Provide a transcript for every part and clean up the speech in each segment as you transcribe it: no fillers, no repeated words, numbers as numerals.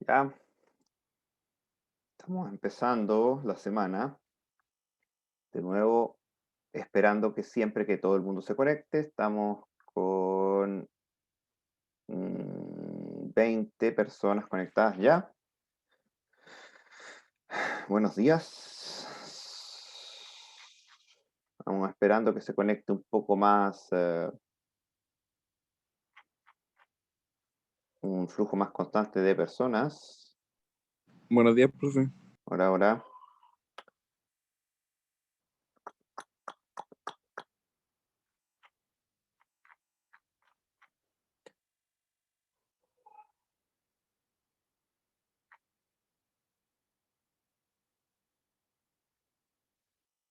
Ya estamos empezando la semana, de nuevo, esperando que siempre que todo el mundo se conecte, estamos con 20 personas conectadas ya. Buenos días. Vamos esperando que se conecte un poco más, un flujo más constante de personas. Buenos días, profe. Ahora.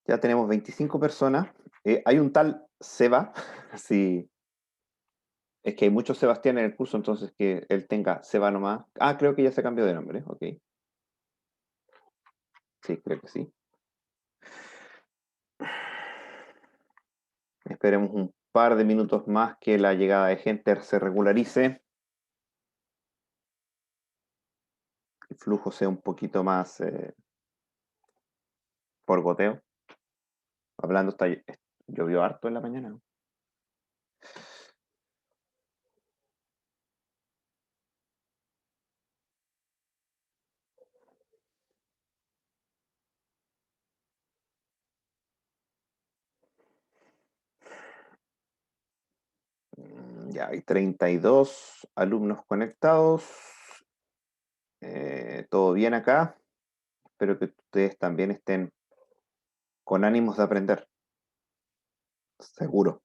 Ya tenemos 25 personas. Hay un tal Seba, sí. Es que hay muchos Sebastián en el curso, entonces que él tenga Seba nomás. Ah, creo que ya se cambió de nombre, ok. Sí, creo que sí. Esperemos un par de minutos más que la llegada de gente se regularice. El flujo sea un poquito más por goteo. Hablando, llovió harto en la mañana. Ya hay 32 alumnos conectados. Todo bien acá. Espero que ustedes también estén con ánimos de aprender. Seguro.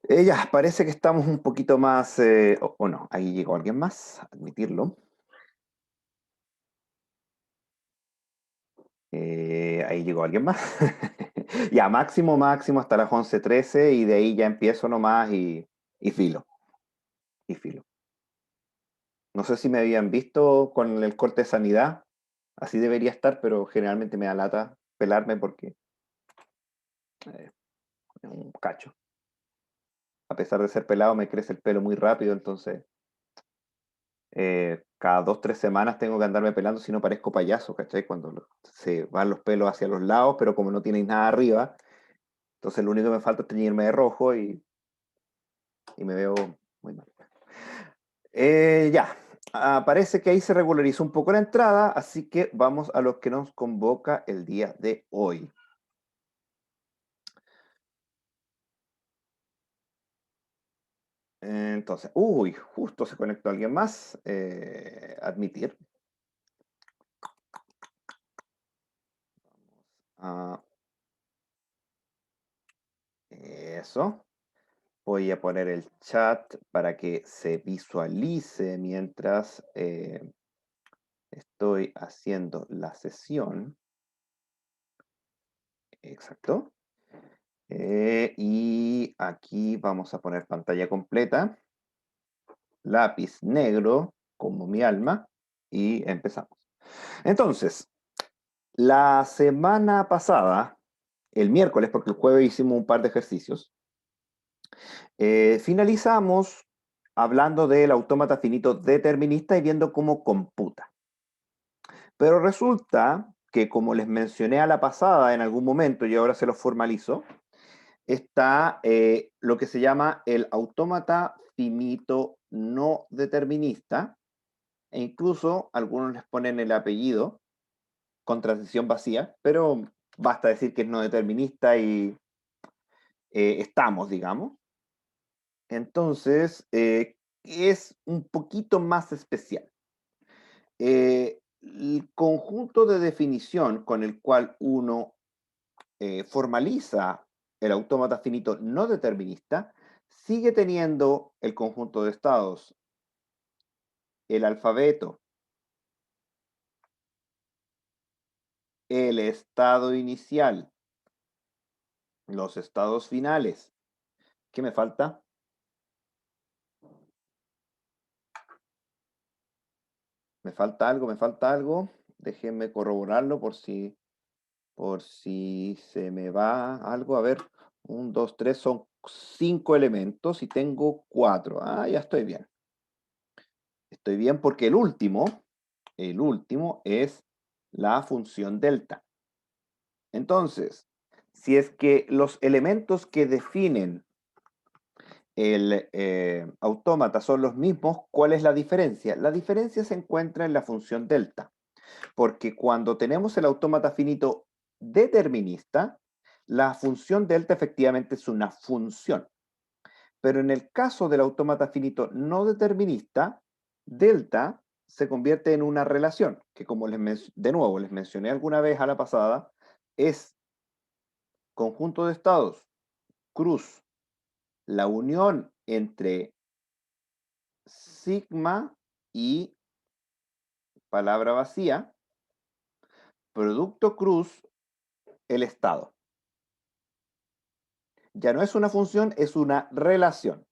Ya, parece que estamos un poquito más, o no, ahí llegó alguien más, admitirlo. Ahí llegó alguien más. Ya, máximo hasta las 11:13 y de ahí ya empiezo nomás y filo, y filo. No sé si me habían visto con el corte de sanidad, así debería estar, pero generalmente me da lata pelarme porque es un cacho. A pesar de ser pelado, me crece el pelo muy rápido, entonces cada 2, 3 semanas tengo que andarme pelando si no parezco payaso, ¿cachai? Cuando se van los pelos hacia los lados, pero como no tienes nada arriba, entonces lo único que me falta es teñirme de rojo y me veo muy mal. Ya, parece que ahí se regularizó un poco la entrada, así que vamos a lo que nos convoca el día de hoy. Entonces, uy, justo se conectó alguien más. Admitir. Ah, eso. Voy a poner el chat para que se visualice mientras estoy haciendo la sesión. Exacto. Y aquí vamos a poner pantalla completa, lápiz negro como mi alma y empezamos. Entonces, la semana pasada, el miércoles, porque el jueves hicimos un par de ejercicios, finalizamos hablando del autómata finito determinista y viendo cómo computa. Pero resulta que, como les mencioné a la pasada en algún momento y ahora se lo formalizo, está lo que se llama el autómata finito no determinista, e incluso algunos les ponen el apellido con transición vacía, pero basta decir que es no determinista y estamos, digamos. Entonces, es un poquito más especial. El conjunto de definición con el cual uno formaliza el autómata finito no determinista sigue teniendo el conjunto de estados, el alfabeto, el estado inicial, los estados finales. ¿Qué me falta? Me falta algo. Déjenme corroborarlo por si se me va algo. A ver, 1, 2, 3, son 5 elementos y tengo 4. Ah, ya estoy bien. Estoy bien porque el último es la función delta. Entonces, si es que los elementos que definen el autómata son los mismos, ¿cuál es la diferencia? La diferencia se encuentra en la función delta, porque cuando tenemos el autómata finito determinista, la función delta efectivamente es una función. Pero en el caso del autómata finito no determinista, delta se convierte en una relación, que como de nuevo les mencioné alguna vez a la pasada, es conjunto de estados, cruz, la unión entre sigma y palabra vacía, producto cruz, el estado. Ya no es una función, es una relación.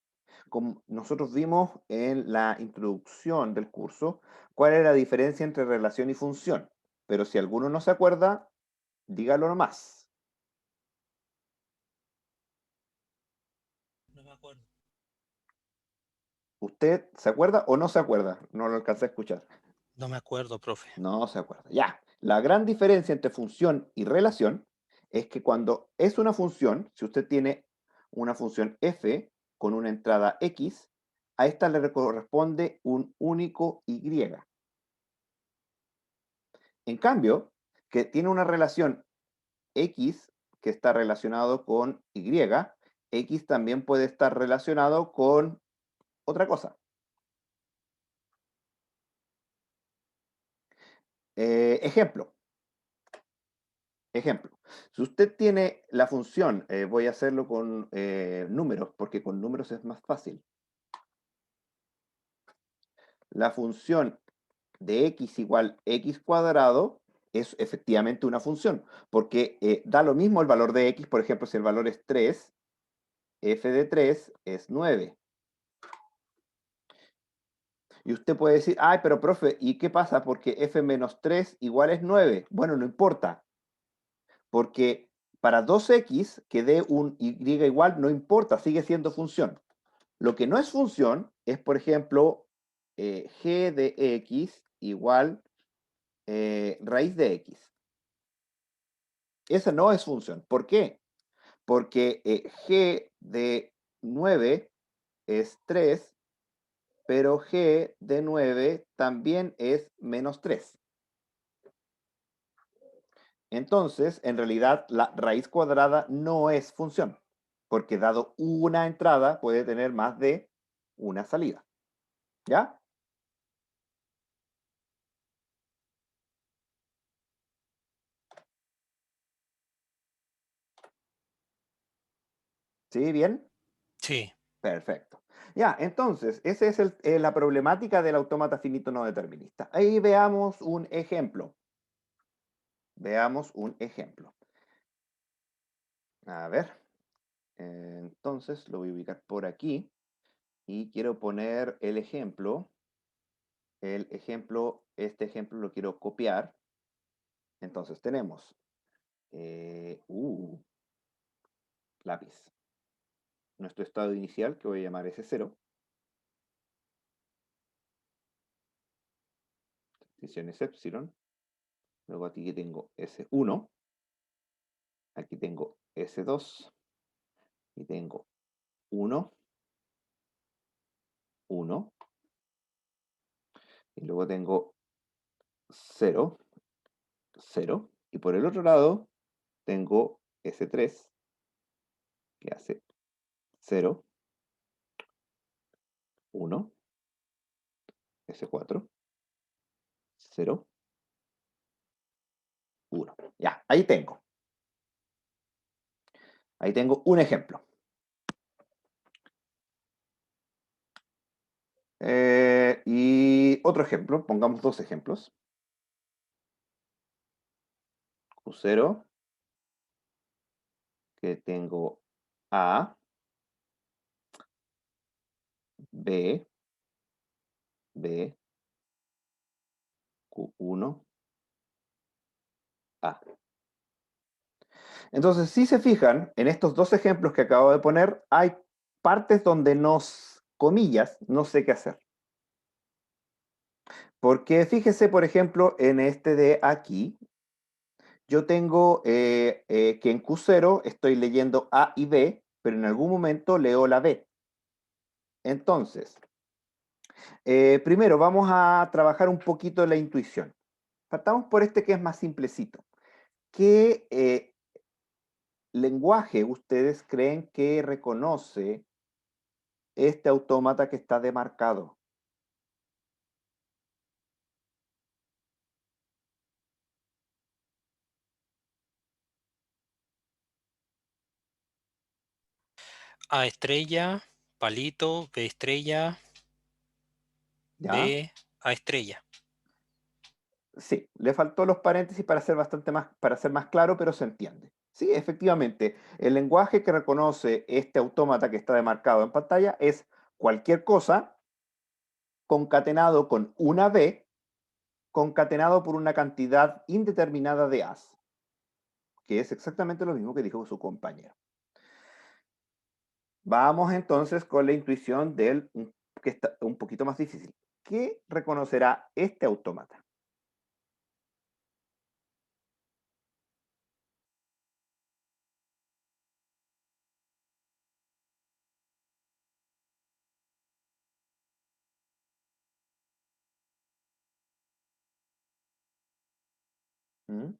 Como nosotros vimos en la introducción del curso, cuál es la diferencia entre relación y función. Pero si alguno no se acuerda, dígalo nomás. No me acuerdo. ¿Usted se acuerda o no se acuerda? No lo alcancé a escuchar. No me acuerdo, profe. No se acuerda. Ya. La gran diferencia entre función y relación es que cuando es una función, si usted tiene una función f con una entrada x, a esta le corresponde un único y. En cambio, que tiene una relación x que está relacionado con y, x también puede estar relacionado con otra cosa. Ejemplo. Ejemplo. Si usted tiene la función, voy a hacerlo con números, porque con números es más fácil. La función de x igual x cuadrado es efectivamente una función, porque da lo mismo el valor de x, por ejemplo, si el valor es 3, f de 3 es 9. Y usted puede decir, ay, pero profe, ¿y qué pasa? Porque f menos 3 igual es 9. Bueno, no importa, porque para 2x que dé un y igual, no importa, sigue siendo función. Lo que no es función es, por ejemplo, g de x igual raíz de x. Esa no es función. ¿Por qué? Porque g de 9 es 3, pero g de 9 también es menos 3. Entonces, en realidad, la raíz cuadrada no es función, porque dado una entrada puede tener más de una salida. ¿Ya? ¿Sí? ¿Bien? Sí. Perfecto. Ya, entonces, esa es la problemática del autómata finito no determinista. Ahí veamos un ejemplo. Veamos un ejemplo. A ver, entonces lo voy a ubicar por aquí y quiero poner el ejemplo. Este ejemplo lo quiero copiar. Entonces tenemos lápiz. Nuestro estado inicial, que voy a llamar S0. Extensión es epsilon. Luego aquí tengo S1. Aquí tengo S2. Y tengo 1, 1. Y luego tengo 0, 0. Y por el otro lado tengo S3, que hace 0, 1, S4, 0, 1. Ya, ahí tengo. Ahí tengo un ejemplo. Y otro ejemplo, pongamos dos ejemplos. Q0, que tengo A, B, B, Q1, A. Entonces, si se fijan, en estos dos ejemplos que acabo de poner, hay partes donde comillas, no sé qué hacer. Porque fíjese, por ejemplo, en este de aquí, yo tengo que en Q0 estoy leyendo A y B, pero en algún momento leo la B. Entonces, primero vamos a trabajar un poquito la intuición. Partamos por este que es más simplecito. ¿Qué lenguaje ustedes creen que reconoce este autómata que está demarcado? A estrella, palito, B estrella, ¿Ya? B, A estrella. Sí, le faltó los paréntesis para ser bastante más, para ser más claro, pero se entiende. Sí, efectivamente, el lenguaje que reconoce este autómata que está demarcado en pantalla es cualquier cosa concatenado con una B, concatenado por una cantidad indeterminada de As, que es exactamente lo mismo que dijo su compañero. Vamos entonces con la intuición del que está un poquito más difícil. ¿Qué reconocerá este autómata? ¿Mm?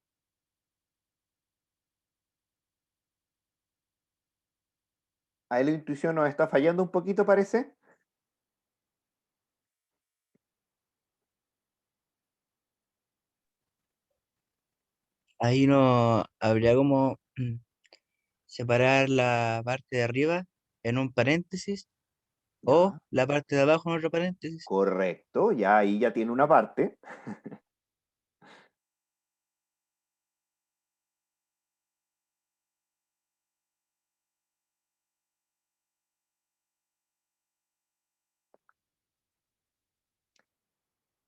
Ahí la intuición nos está fallando un poquito, parece. Ahí no habría como separar la parte de arriba en un paréntesis o Ya, la parte de abajo en otro paréntesis. correcto, ya ahí ya tiene una parte.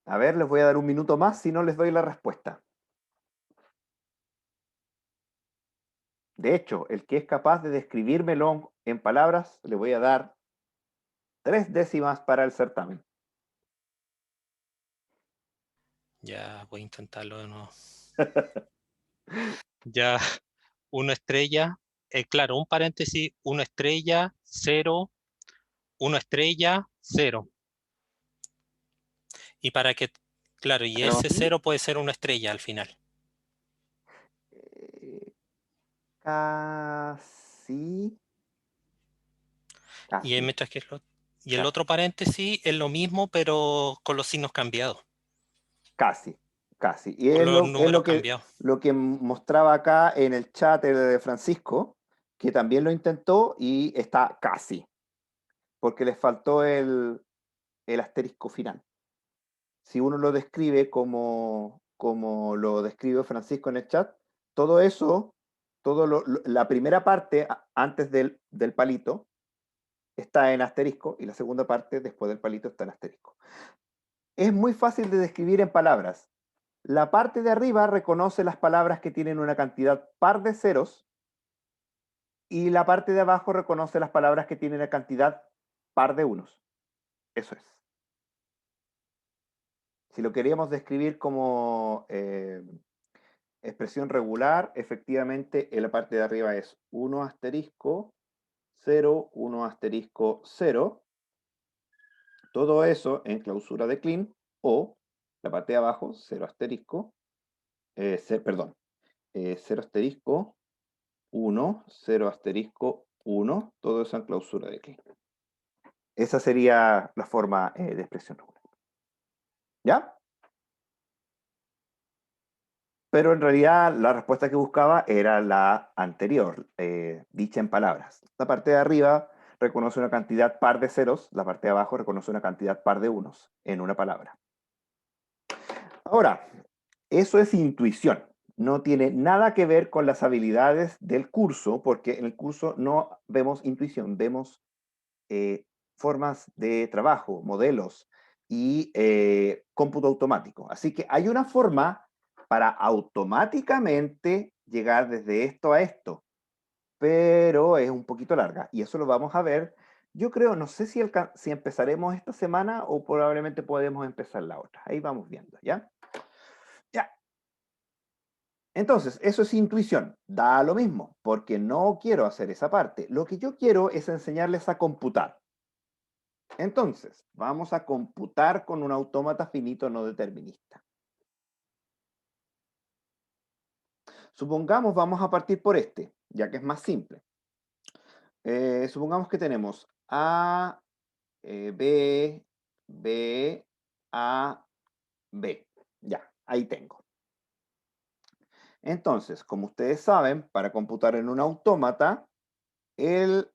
A ver, les voy a dar un minuto más si no les doy la respuesta. De hecho, el que es capaz de describírmelo en palabras, le voy a dar 3 décimas para el certamen. Ya voy a intentarlo de nuevo. Ya, una estrella, claro, un paréntesis, una estrella, cero, una estrella, cero. Y para que, claro, ¿La y tenemos ese aquí? cero puede ser una estrella al final. Eh, casi, Y casi, mientras que y el casi, otro paréntesis es lo mismo, pero con los signos cambiados, casi, casi. Y con es los es números cambiados. lo que mostraba acá en el chat de Francisco, que también lo intentó y está casi, porque les faltó el asterisco final. Si uno lo describe como lo describe Francisco en el chat, todo eso, la primera parte antes del palito está en asterisco y la segunda parte después del palito está en asterisco. Es muy fácil de describir en palabras. La parte de arriba reconoce las palabras que tienen una cantidad par de ceros y la parte de abajo reconoce las palabras que tienen una cantidad par de unos. Eso es. Si lo queríamos describir como expresión regular, efectivamente, en la parte de arriba es 1 asterisco 0, 1 asterisco 0. Todo eso en clausura de Kleene, o la parte de abajo, 0 asterisco, perdón, 0 asterisco 1, 0 asterisco 1, todo eso en clausura de Kleene. Esa sería la forma de expresión regular. ¿Ya? Pero en realidad la respuesta que buscaba era la anterior, dicha en palabras. La parte de arriba reconoce una cantidad par de ceros, la parte de abajo reconoce una cantidad par de unos en una palabra. Ahora, eso es intuición. No tiene nada que ver con las habilidades del curso, porque en el curso no vemos intuición, vemos formas de trabajo, modelos y cómputo automático. Así que hay una forma para automáticamente llegar desde esto a esto, pero es un poquito larga y eso lo vamos a ver Yo creo, no sé si empezaremos esta semana o probablemente podemos empezar la otra. Ahí vamos viendo, ¿ya? Ya. Entonces, eso es intuición. Da lo mismo, porque no quiero hacer esa parte. Lo que yo quiero es enseñarles a computar. Entonces, vamos a computar con un autómata finito no determinista. Supongamos, vamos a partir por este, ya que es más simple. Supongamos que tenemos A, B, B, A, B. Ya, ahí tengo. Entonces, como ustedes saben, para computar en un autómata, el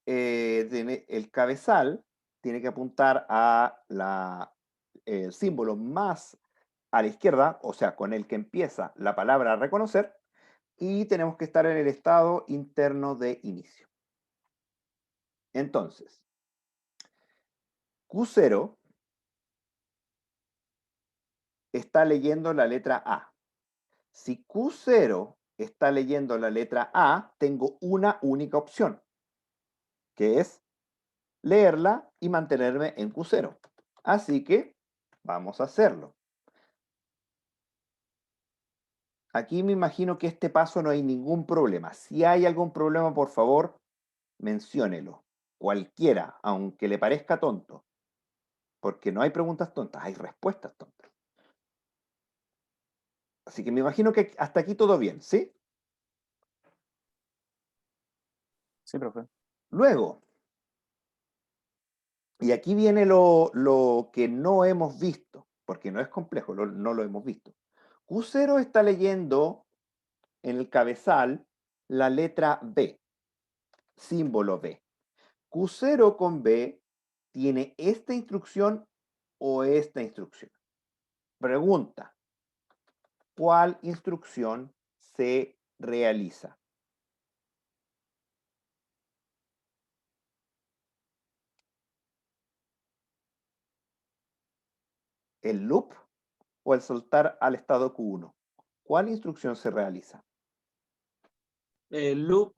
cabezal tiene que apuntar a el símbolo más a la izquierda, o sea, con el que empieza la palabra a reconocer, y tenemos que estar en el estado interno de inicio. Entonces, Q0 está leyendo la letra A. Si Q0 está leyendo la letra A, tengo una única opción, que es leerla y mantenerme en Q0. Así que vamos a hacerlo. Aquí me imagino que este paso no hay ningún problema. Si hay algún problema, por favor, menciónelo. Cualquiera, aunque le parezca tonto. Porque no hay preguntas tontas, hay respuestas tontas. Así que me imagino que hasta aquí todo bien, ¿sí? Sí, profe. Luego, y aquí viene lo que no hemos visto, porque no es complejo, no lo hemos visto. Q0 está leyendo en el cabezal la letra B, símbolo B. Q0 con B tiene esta instrucción o esta instrucción. Pregunta, ¿cuál instrucción se realiza? ¿El loop o el saltar al estado Q1? ¿Cuál instrucción se realiza? El loop.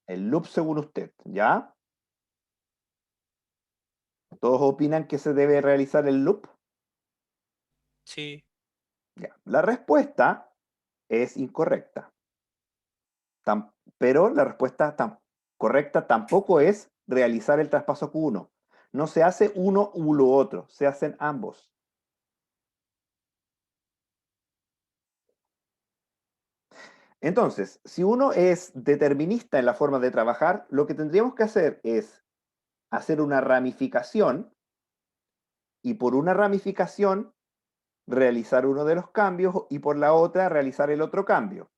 El loop según usted, ¿ya? ¿Todos opinan que se debe realizar el loop? Sí. Ya. La respuesta es incorrecta. Pero la respuesta correcta tampoco es realizar el traspaso Q1. No se hace uno u lo otro, se hacen ambos. Entonces, si uno es determinista en la forma de trabajar, lo que tendríamos que hacer es hacer una ramificación y por una ramificación realizar uno de los cambios y por la otra realizar el otro cambio.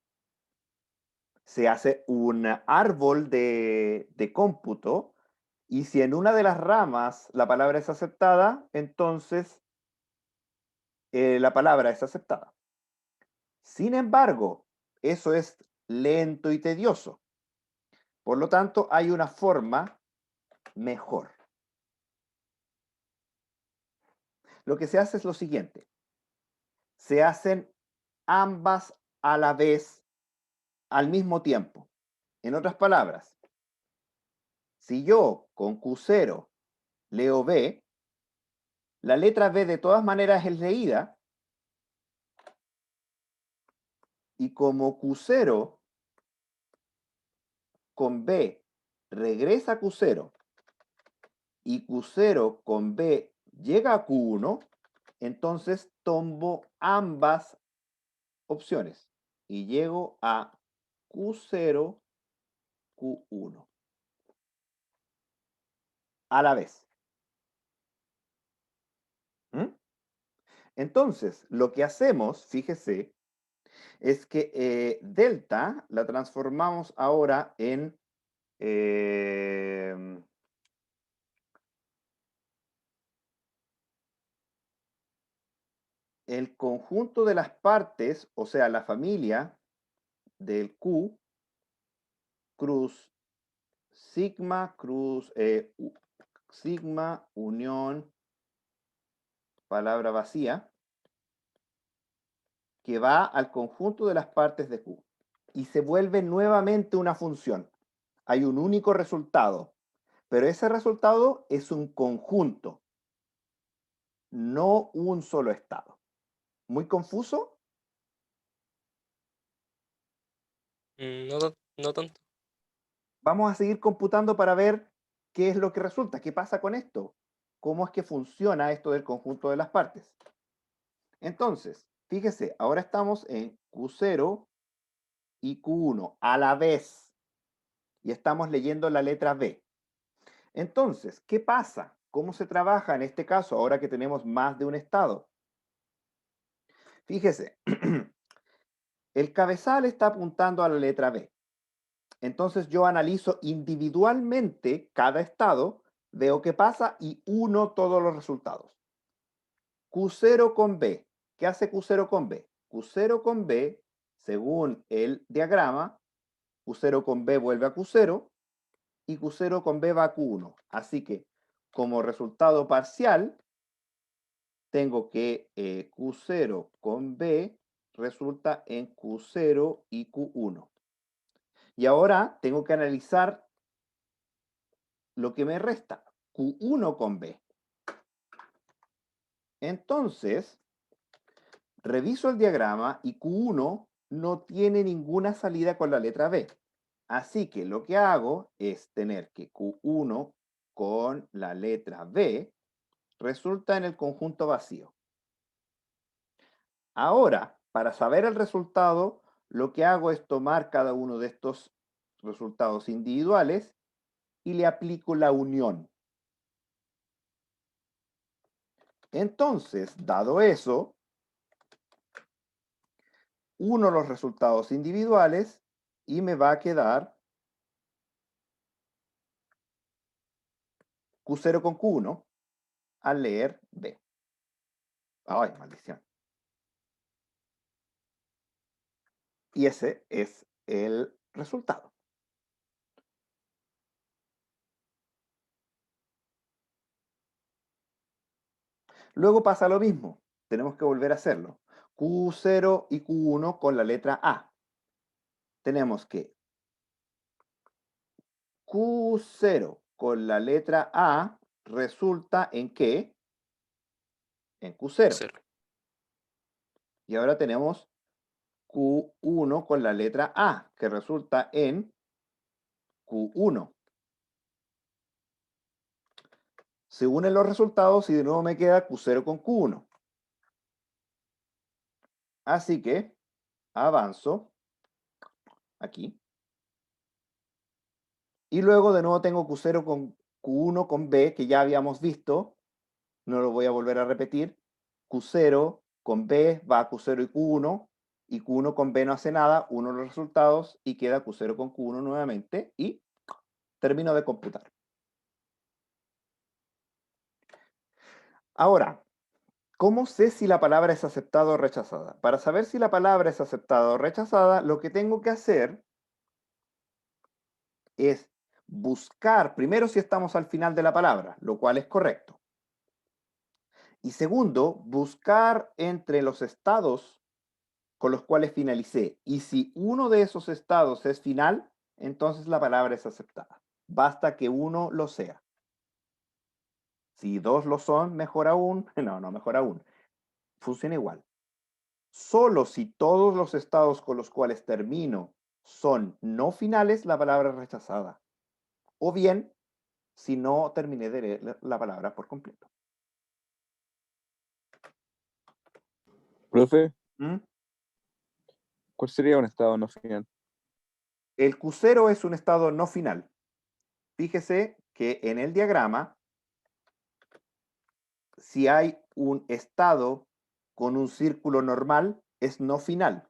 Se hace un árbol de cómputo y si en una de las ramas la palabra es aceptada, entonces la palabra es aceptada. Sin embargo, eso es lento y tedioso. Por lo tanto, hay una forma mejor. Lo que se hace es lo siguiente. Se hacen ambas a la vez al mismo tiempo. En otras palabras, si yo con Q0 leo B, la letra B de todas maneras es leída y como Q0 con B regresa a Q0 y Q0 con B llega a Q1, entonces tomo ambas opciones y llego a Q0, Q1 a la vez. ¿Mm? Entonces, lo que hacemos, fíjese, es que delta la transformamos ahora en el conjunto de las partes, o sea, la familia del Q, cruz, sigma, sigma, unión, palabra vacía, que va al conjunto de las partes de Q. Y se vuelve nuevamente una función. Hay un único resultado. pero ese resultado es un conjunto, no un solo estado. ¿Muy confuso? No tanto. Vamos a seguir computando para ver qué es lo que resulta, qué pasa con esto, cómo es que funciona esto del conjunto de las partes. Entonces, fíjese, ahora estamos en Q0 y Q1 a la vez y estamos leyendo la letra B. Entonces, ¿qué pasa? ¿Cómo se trabaja en este caso ahora que tenemos más de un estado? Fíjese, el cabezal está apuntando a la letra B. Entonces yo analizo individualmente cada estado, veo qué pasa y uno todos los resultados. Q0 con B. ¿Qué hace Q0 con B? Q0 con B, según el diagrama, Q0 con B vuelve a Q0 y Q0 con B va a Q1. Así que como resultado parcial, tengo que Q0 con B resulta en Q0 y Q1. Y ahora tengo que analizar lo que me resta, Q1 con B. Entonces, reviso el diagrama y Q1 no tiene ninguna salida con la letra B. Así que lo que hago es tener que Q1 con la letra B resulta en el conjunto vacío. Ahora, para saber el resultado, lo que hago es tomar cada uno de estos resultados individuales y le aplico la unión. Entonces, dado eso, uno los resultados individuales y me va a quedar Q0 con Q1 al leer B. ¡Ay, maldición! Y ese es el resultado. Luego pasa lo mismo. Tenemos que volver a hacerlo. Q0 y Q1 con la letra A. Tenemos que Q0 con la letra A resulta en ¿qué? En Q0. Cero. Y ahora tenemos Q1 con la letra A, que resulta en Q1. Se unen los resultados y de nuevo me queda Q0 con Q1. Así que avanzo aquí. Y luego de nuevo tengo Q0 con Q1 con B, que ya habíamos visto. No lo voy a volver a repetir. Q0 con B va a Q0 y Q1. Y Q1 con B no hace nada, uno los resultados y queda Q0 con Q1 nuevamente. Y termino de computar. Ahora, ¿cómo sé si la palabra es aceptada o rechazada? Para saber si la palabra es aceptada o rechazada, lo que tengo que hacer es buscar, primero, si estamos al final de la palabra, lo cual es correcto. Y segundo, buscar entre los estados con los cuales finalicé. Y si uno de esos estados es final, entonces la palabra es aceptada. Basta que uno lo sea. Si dos lo son, mejor aún. No, mejor aún. Funciona igual. Solo si todos los estados con los cuales termino son no finales, la palabra es rechazada. O bien, si no terminé de leer la palabra por completo. Profe, ¿Mm? ¿cuál sería un estado no final? El Q0 es un estado no final. Fíjese que en el diagrama, si hay un estado con un círculo normal, es no final.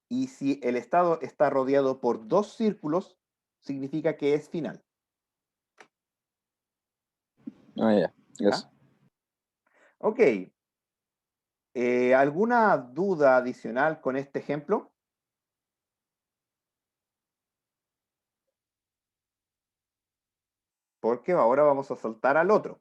Y si el estado está rodeado por dos círculos, significa que es final. Ah, ya, gracias. ¿Ya? Ok. ¿Alguna duda adicional con este ejemplo? Porque ahora vamos a saltar al otro.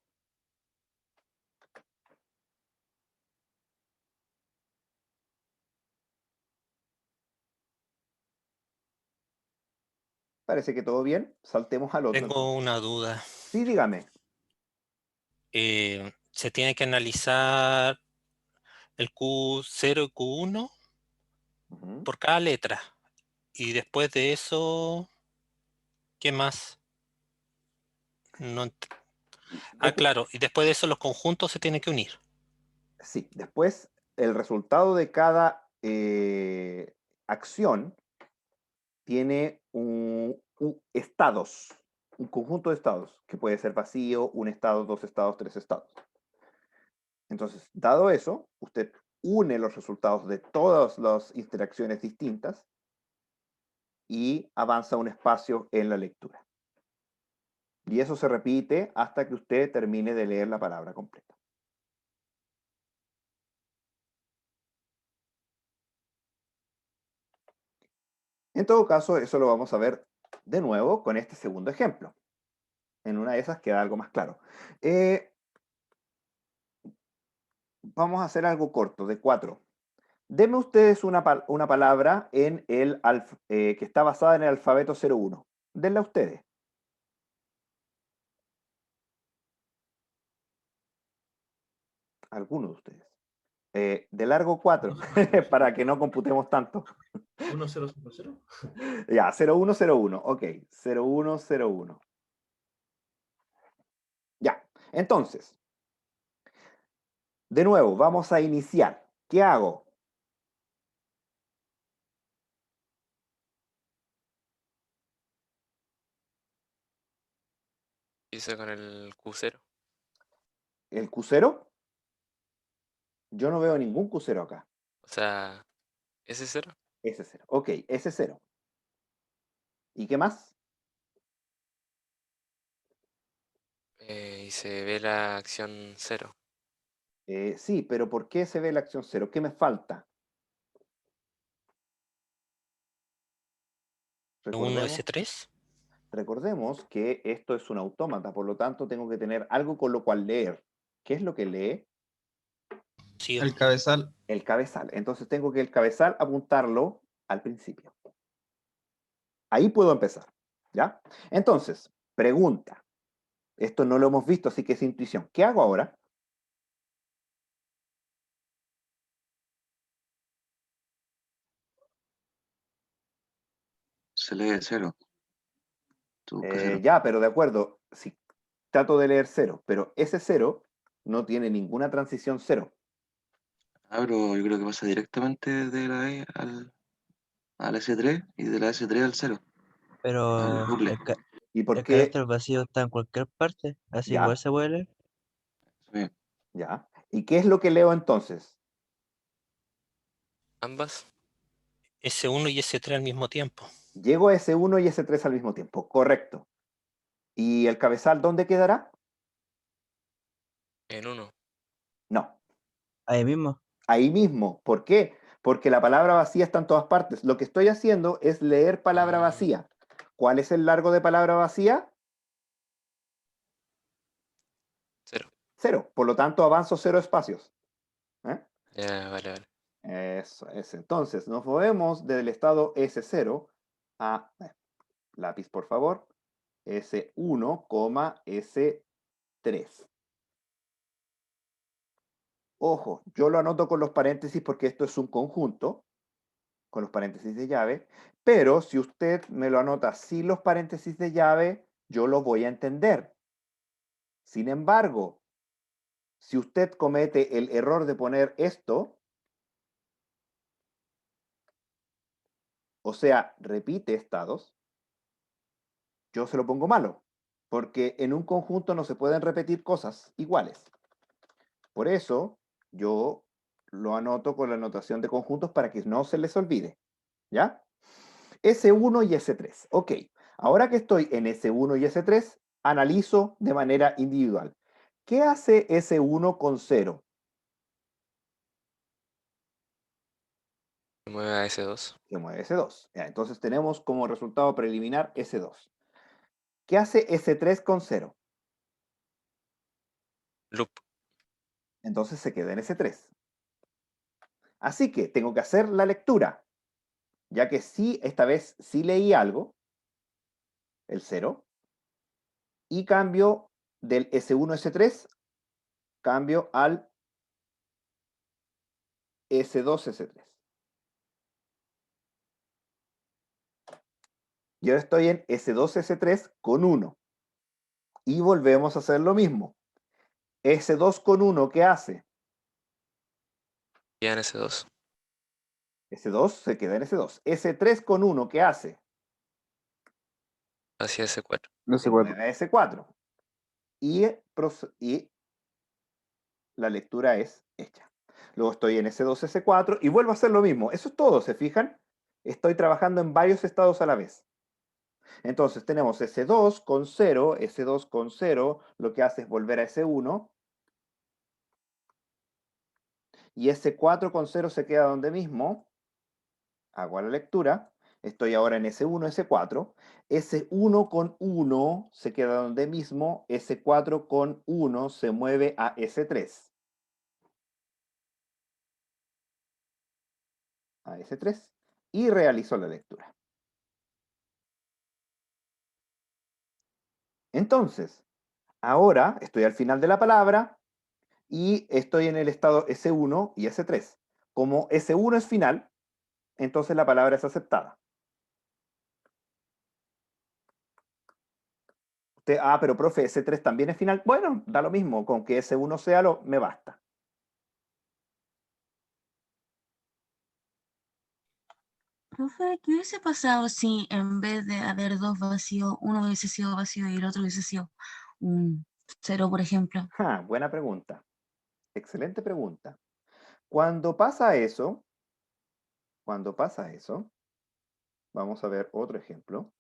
Parece que todo bien. Saltemos al otro. Tengo una duda. Sí, dígame. Se tiene que analizar el Q0 y Q1 Ujú. por cada letra. Y después de eso, ¿qué más? No ent- Después, claro, y después de eso los conjuntos se tienen que unir. sí, después el resultado de cada acción tiene estados, un conjunto de estados, que puede ser vacío, un estado, dos estados, tres estados. Entonces, dado eso, usted une los resultados de todas las interacciones distintas y avanza un espacio en la lectura. Y eso se repite hasta que usted termine de leer la palabra completa. En todo caso, eso lo vamos a ver de nuevo con este segundo ejemplo. En una de esas queda algo más claro. Vamos a hacer algo corto, de 4. Denme ustedes una palabra en que está basada en el alfabeto 01. Denla ustedes. Alguno de ustedes. De largo 4, para que no computemos tanto. 1000. Ya, 0101. Ok, 0101. Ya, entonces, de nuevo, vamos a iniciar. ¿Qué hago? Hice con el Q0. ¿El Q0? Yo no veo ningún Q0 acá. O sea, S0. S0. Ok, S0. ¿Y qué más? Y se ve la acción 0. Sí, pero ¿por qué se ve la acción 0? ¿Qué me falta? 1 Recordemos, S3. recordemos que esto es un autómata, por lo tanto tengo que tener algo con lo cual leer. ¿Qué es lo que lee? Sí, El cabezal. El cabezal. Entonces tengo que el cabezal apuntarlo al principio. Ahí puedo empezar. ¿Ya? Entonces, pregunta. Esto no lo hemos visto, así que es intuición. ¿Qué hago ahora? Se lee 0. Tú buscas 0. Ya, pero de acuerdo. Si trato de leer 0, pero ese 0 no tiene ninguna transición 0. Pero yo creo que pasa directamente de la E al S3 y de la S3 al 0. Al Pero bucle. ¿Y por el qué? carácter vacío está en cualquier parte, así igual Ya, se puede leer. Sí. ya. ¿Y qué es lo que leo entonces? Ambas. S1 y S3 al mismo tiempo. Llego a S1 y S3 al mismo tiempo. Correcto. ¿Y el cabezal dónde quedará? En 1. No, Ahí mismo. ahí mismo. ¿Por qué? Porque la palabra vacía está en todas partes. Lo que estoy haciendo es leer palabra vacía. ¿Cuál es el largo de palabra vacía? 0. 0. Por lo tanto, avanzo 0 espacios. ¿Eh? Ya, vale, vale. Eso es. Entonces, nos movemos del estado S0 a, lápiz por favor, S1, S3. Ojo, yo lo anoto con los paréntesis porque esto es un conjunto, con los paréntesis de llave, pero si usted me lo anota sin los paréntesis de llave, yo lo voy a entender. Sin embargo, si usted comete el error de poner esto, o sea, repite estados, yo se lo pongo malo, porque en un conjunto no se pueden repetir cosas iguales. Por eso, yo lo anoto con la anotación de conjuntos para que no se les olvide. ¿Ya? S1 y S3. Ok, ahora que estoy en S1 y S3, analizo de manera individual. ¿Qué hace S1 con 0? Se mueve a S2. Se mueve S2. Ya, entonces tenemos como resultado preliminar S2. ¿Qué hace S3 con 0? Loop. Entonces se queda en S3. Así que tengo que hacer la lectura, ya que sí, esta vez sí leí algo, el 0, y cambio del S1, S3, cambio al S2, S3. Y ahora estoy en S2, S3 con 1. Y volvemos a hacer lo mismo. S2 con 1, ¿qué hace? Ya en S2. S2 se queda en S2. S3 con 1, ¿qué hace? Hacia S4. No Se sé mueve cuál. a S4. Y la lectura es hecha. Luego estoy en S2, S4 y vuelvo a hacer lo mismo. Eso es todo, ¿se fijan? Estoy trabajando en varios estados a la vez. Entonces tenemos S2 con 0, S2 con 0, lo que hace es volver a S1. Y S4 con 0 se queda donde mismo. Hago la lectura. Estoy ahora en S1, S4. S1 con 1 se queda donde mismo. S4 con 1 se mueve a S3. A S3. Y realizo la lectura. Entonces, ahora estoy al final de la palabra y estoy en el estado S1 y S3. Como S1 es final, entonces la palabra es aceptada. Pero profe, S3 también es final. Bueno, da lo mismo, con que S1 sea me basta. Profe, ¿qué hubiese pasado si en vez de haber dos vacíos, uno hubiese sido vacío y el otro hubiese sido un 0, por ejemplo? Buena pregunta. Excelente pregunta. Cuando pasa eso, vamos a ver otro ejemplo.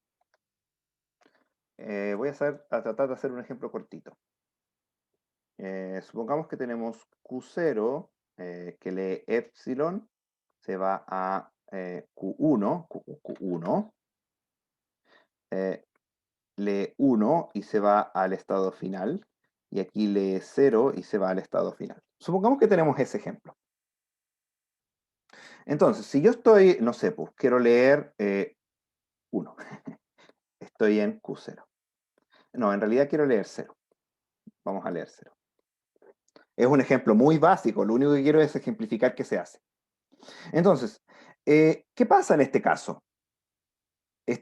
Voy a tratar de hacer un ejemplo cortito. Supongamos que tenemos Q0, que lee epsilon, se va a Q1, Q1, lee 1 y se va al estado final, y aquí lee 0 y se va al estado final. Supongamos que tenemos ese ejemplo. Entonces, si yo estoy, no sé, pues quiero leer 1, estoy en Q0. No, en realidad quiero leer 0. Vamos a leer 0. Es un ejemplo muy básico, lo único que quiero es ejemplificar qué se hace. Entonces, ¿qué pasa en este caso?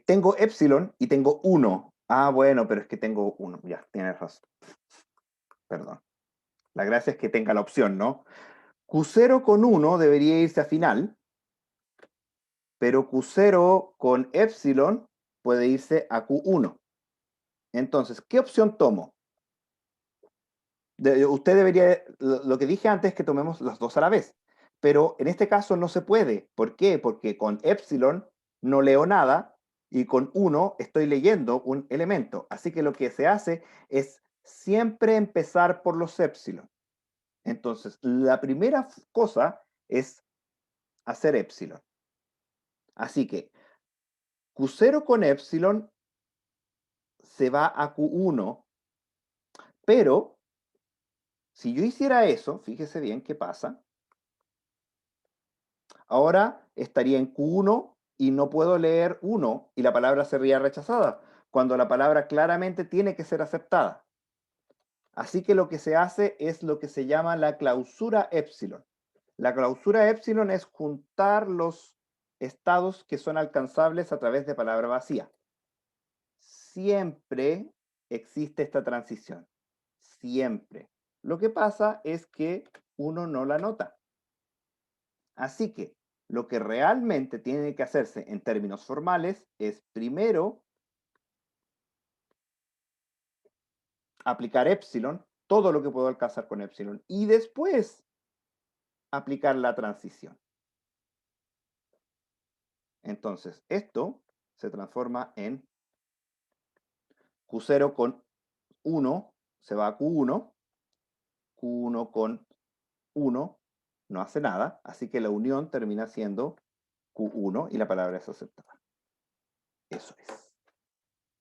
Tengo epsilon y tengo 1. Bueno, pero es que tengo 1. Ya, tienes razón. Perdón. La gracia es que tenga la opción, ¿no? Q0 con 1 debería irse a final, pero Q0 con epsilon puede irse a Q1. Entonces, ¿qué opción tomo? Usted debería, lo que dije antes es que tomemos las dos a la vez, pero en este caso no se puede. ¿Por qué? Porque con epsilon no leo nada y con 1 estoy leyendo un elemento. Así que lo que se hace es siempre empezar por los epsilon. Entonces, la primera cosa es hacer epsilon. Así que Q0 con epsilon se va a Q1, pero si yo hiciera eso, fíjese bien qué pasa. Ahora estaría en Q1 y no puedo leer 1 y la palabra sería rechazada, cuando la palabra claramente tiene que ser aceptada. Así que lo que se hace es lo que se llama la clausura epsilon. La clausura epsilon es juntar los estados que son alcanzables a través de palabra vacía. Siempre existe esta transición. Siempre. Lo que pasa es que uno no la nota. Así que lo que realmente tiene que hacerse en términos formales es primero aplicar epsilon, todo lo que puedo alcanzar con epsilon, y después aplicar la transición. Entonces, esto se transforma en Q0 con 1 se va a Q1, Q1 con 1 no hace nada, así que la unión termina siendo Q1 y la palabra es aceptada. Eso es.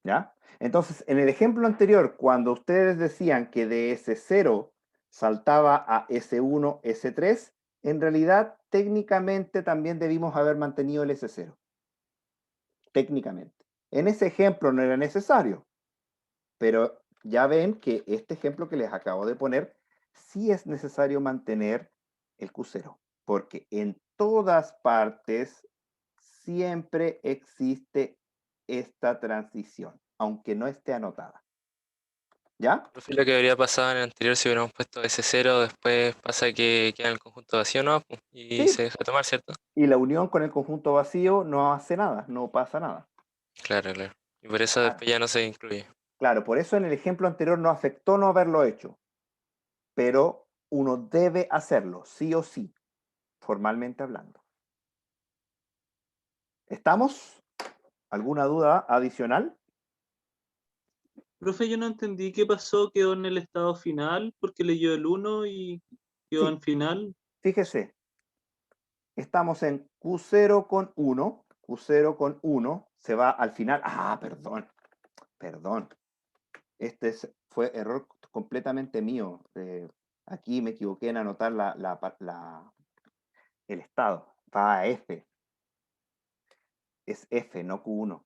¿Ya? Entonces, en el ejemplo anterior, cuando ustedes decían que de S0 saltaba a S1, S3, en realidad técnicamente también debimos haber mantenido el S0. Técnicamente. En ese ejemplo no era necesario, pero ya ven que este ejemplo que les acabo de poner, sí es necesario mantener el Q0, porque en todas partes siempre existe esta transición, aunque no esté anotada. ¿Ya? Profe, lo que habría pasado en el anterior si hubiéramos puesto S0, después pasa que queda en el conjunto vacío, ¿no? Y Sí. se deja tomar, ¿cierto? Y la unión con el conjunto vacío no hace nada, no pasa nada. Claro, claro. Y por eso Claro. después ya no se incluye. Claro, por eso en el ejemplo anterior no afectó no haberlo hecho, pero uno debe hacerlo, sí o sí, formalmente hablando. ¿Estamos? ¿Alguna duda adicional? Profe, yo no entendí qué pasó, quedó en el estado final, porque leyó el 1 y quedó Sí. en final. Fíjese, estamos en Q0 con 1, Q0 con 1, se va al final. Ah, perdón. Fue error completamente mío. Aquí me equivoqué en anotar el estado. Va a F. Es F, no Q1.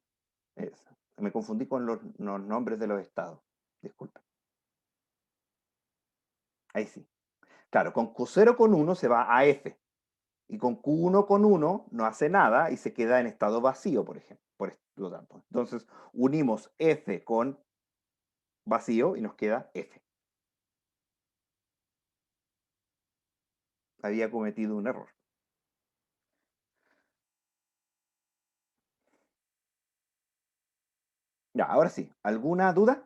Me confundí con los nombres de los estados. Disculpen. Ahí sí. Claro, con Q0 con 1 se va a F. Y con Q1 con 1 no hace nada y se queda en estado vacío, por ejemplo. Por lo tanto. Entonces, unimos F con vacío y nos queda F. Había cometido un error. Ya, ahora sí. ¿Alguna duda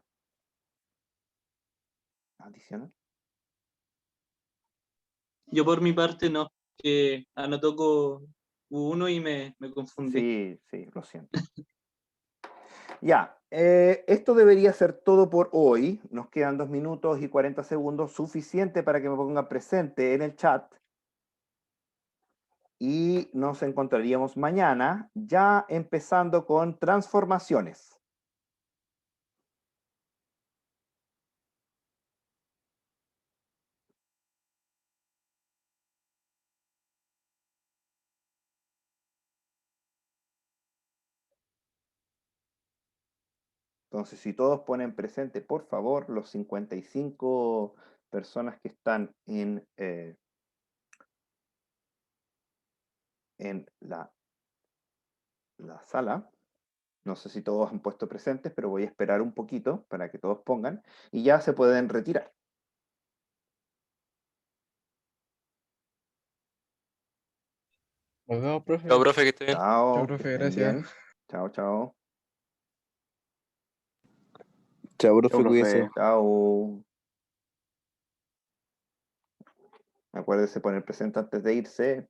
adicional? Yo por mi parte no, que anotó con U1 y me confundí. Sí, lo siento. Ya, esto debería ser todo por hoy. Nos quedan 2 minutos y 40 segundos, suficiente para que me pongan presente en el chat. Y nos encontraríamos mañana, ya empezando con transformaciones. Entonces, si todos ponen presente, por favor, los 55 personas que están en la sala. No sé si todos han puesto presentes, pero voy a esperar un poquito para que todos pongan y ya se pueden retirar. Nos vemos, profe. Chao, profe, que esté bien. Chao, Chao, que profe, estén gracias. bien. Chao, chao. Chao, profe, Chao, cuídese. profe. Chao. Acuérdese poner presente antes de irse.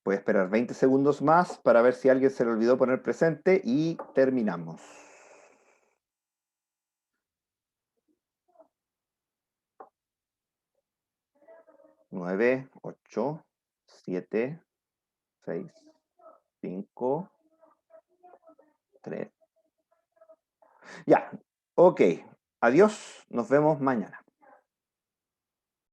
Voy a esperar 20 segundos más para ver si a alguien se le olvidó poner presente y terminamos. 9, 8, 7, 6, 5, 3. Ya, ok. Adiós, nos vemos mañana.